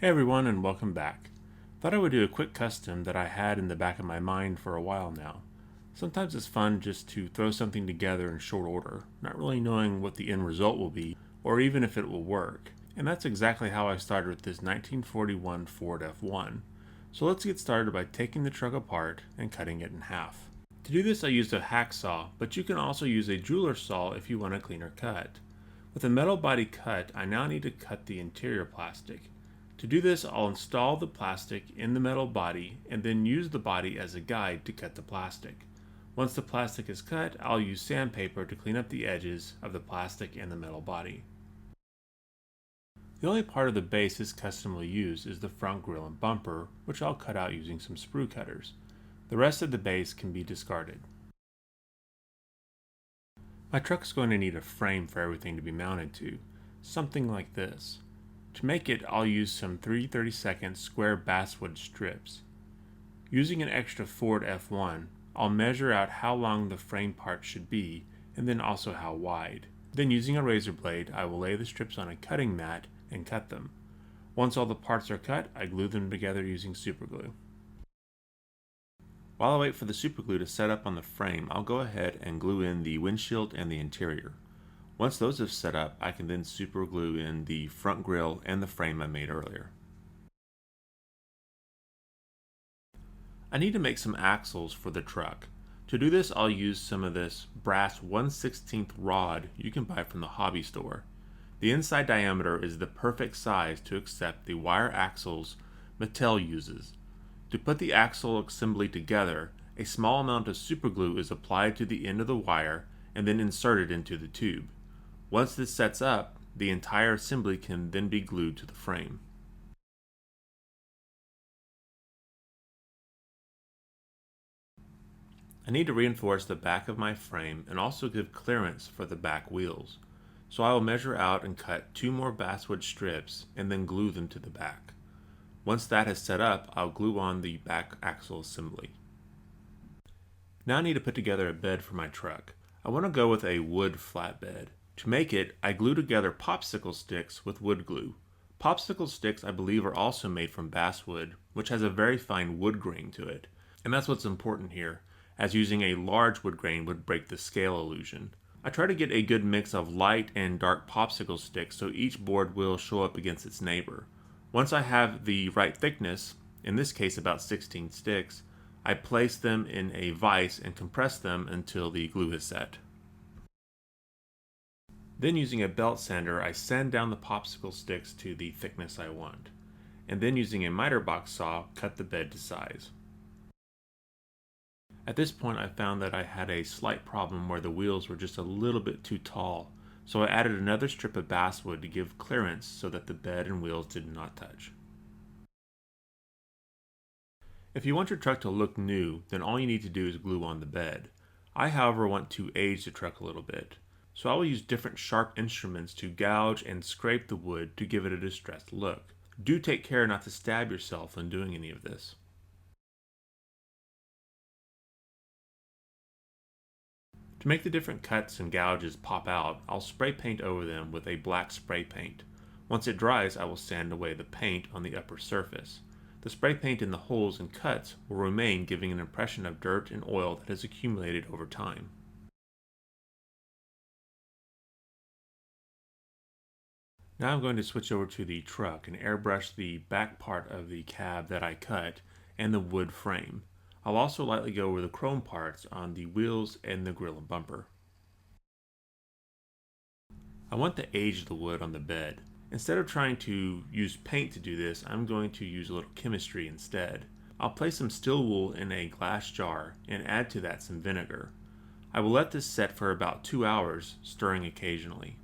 Hey everyone, and welcome back. Thought I would do a quick custom that I had in the back of my mind for a while now. Sometimes it's fun just to throw something together in short order, not really knowing what the end result will be, or even if it will work. And that's exactly how I started with this 1941 Ford F1. So let's get started by taking the truck apart and cutting it in half. To do this I used a hacksaw, but you can also use a jeweler's saw if you want a cleaner cut. With a metal body cut, I now need to cut the interior plastic. To do this, I'll install the plastic in the metal body and then use the body as a guide to cut the plastic. Once the plastic is cut, I'll use sandpaper to clean up the edges of the plastic and the metal body. The only part of the base this custom will use is the front grille and bumper, which I'll cut out using some sprue cutters. The rest of the base can be discarded. My truck's going to need a frame for everything to be mounted to, something like this. To make it, I'll use some 3/32 square basswood strips. Using an extra Ford F1, I'll measure out how long the frame part should be, and then also how wide. Then using a razor blade, I will lay the strips on a cutting mat and cut them. Once all the parts are cut, I glue them together using superglue. While I wait for the superglue to set up on the frame, I'll go ahead and glue in the windshield and the interior. Once those have set up, I can then superglue in the front grille and the frame I made earlier. I need to make some axles for the truck. To do this, I'll use some of this brass 1/16 rod you can buy from the hobby store. The inside diameter is the perfect size to accept the wire axles Mattel uses. To put the axle assembly together, a small amount of superglue is applied to the end of the wire and then inserted into the tube. Once this sets up, the entire assembly can then be glued to the frame. I need to reinforce the back of my frame and also give clearance for the back wheels. So I will measure out and cut 2 more basswood strips and then glue them to the back. Once that has set up, I'll glue on the back axle assembly. Now I need to put together a bed for my truck. I want to go with a wood flatbed. To make it, I glue together popsicle sticks with wood glue. Popsicle sticks, I believe, are also made from basswood, which has a very fine wood grain to it. And that's what's important here, as using a large wood grain would break the scale illusion. I try to get a good mix of light and dark popsicle sticks so each board will show up against its neighbor. Once I have the right thickness, in this case about 16 sticks, I place them in a vise and compress them until the glue is set. Then using a belt sander, I sand down the popsicle sticks to the thickness I want, and then using a miter box saw, cut the bed to size. At this point I found that I had a slight problem where the wheels were just a little bit too tall, so I added another strip of basswood to give clearance so that the bed and wheels did not touch. If you want your truck to look new, then all you need to do is glue on the bed. I, however, want to age the truck a little bit, so I will use different sharp instruments to gouge and scrape the wood to give it a distressed look. Do take care not to stab yourself when doing any of this. To make the different cuts and gouges pop out, I'll spray paint over them with a black spray paint. Once it dries, I will sand away the paint on the upper surface. The spray paint in the holes and cuts will remain, giving an impression of dirt and oil that has accumulated over time. Now I'm going to switch over to the truck and airbrush the back part of the cab that I cut and the wood frame. I'll also lightly go over the chrome parts on the wheels and the grille and bumper. I want to age the wood on the bed. Instead of trying to use paint to do this, I'm going to use a little chemistry instead. I'll place some steel wool in a glass jar and add to that some vinegar. I will let this set for about 2 hours, stirring occasionally.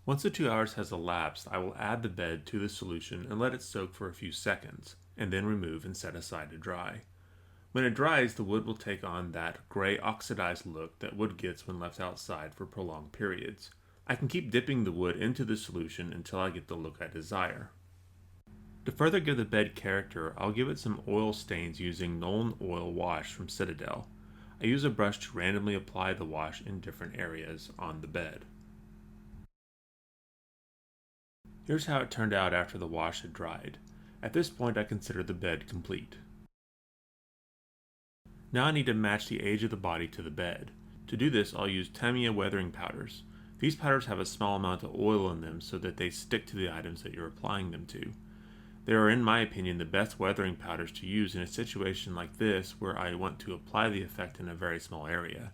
Once the 2 hours has elapsed, I will add the bed to the solution and let it soak for a few seconds, and then remove and set aside to dry. When it dries, the wood will take on that gray oxidized look that wood gets when left outside for prolonged periods. I can keep dipping the wood into the solution until I get the look I desire. To further give the bed character, I'll give it some oil stains using Nuln Oil Wash from Citadel. I use a brush to randomly apply the wash in different areas on the bed. Here's how it turned out after the wash had dried. At this point I consider the bed complete. Now I need to match the age of the body to the bed. To do this I'll use Tamiya weathering powders. These powders have a small amount of oil in them so that they stick to the items that you're applying them to. They are, in my opinion, the best weathering powders to use in a situation like this where I want to apply the effect in a very small area.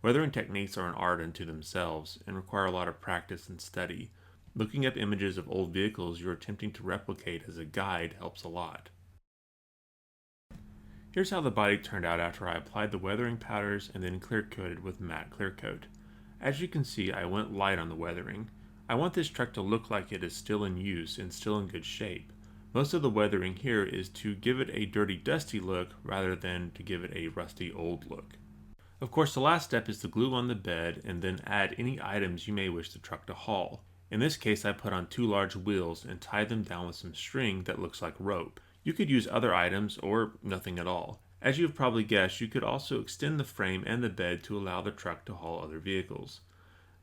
Weathering techniques are an art unto themselves and require a lot of practice and study. Looking up images of old vehicles you're attempting to replicate as a guide helps a lot. Here's how the body turned out after I applied the weathering powders and then clear coated with matte clear coat. As you can see, I went light on the weathering. I want this truck to look like it is still in use and still in good shape. Most of the weathering here is to give it a dirty, dusty look rather than to give it a rusty, old look. Of course, the last step is to glue on the bed and then add any items you may wish the truck to haul. In this case, I put on 2 large wheels and tied them down with some string that looks like rope. You could use other items or nothing at all. As you've probably guessed, you could also extend the frame and the bed to allow the truck to haul other vehicles.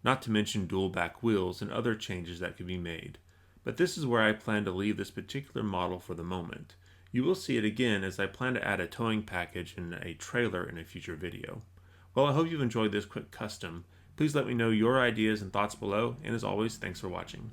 Not to mention dual back wheels and other changes that could be made. But this is where I plan to leave this particular model for the moment. You will see it again as I plan to add a towing package and a trailer in a future video. Well, I hope you've enjoyed this quick custom. Please let me know your ideas and thoughts below, and as always, thanks for watching.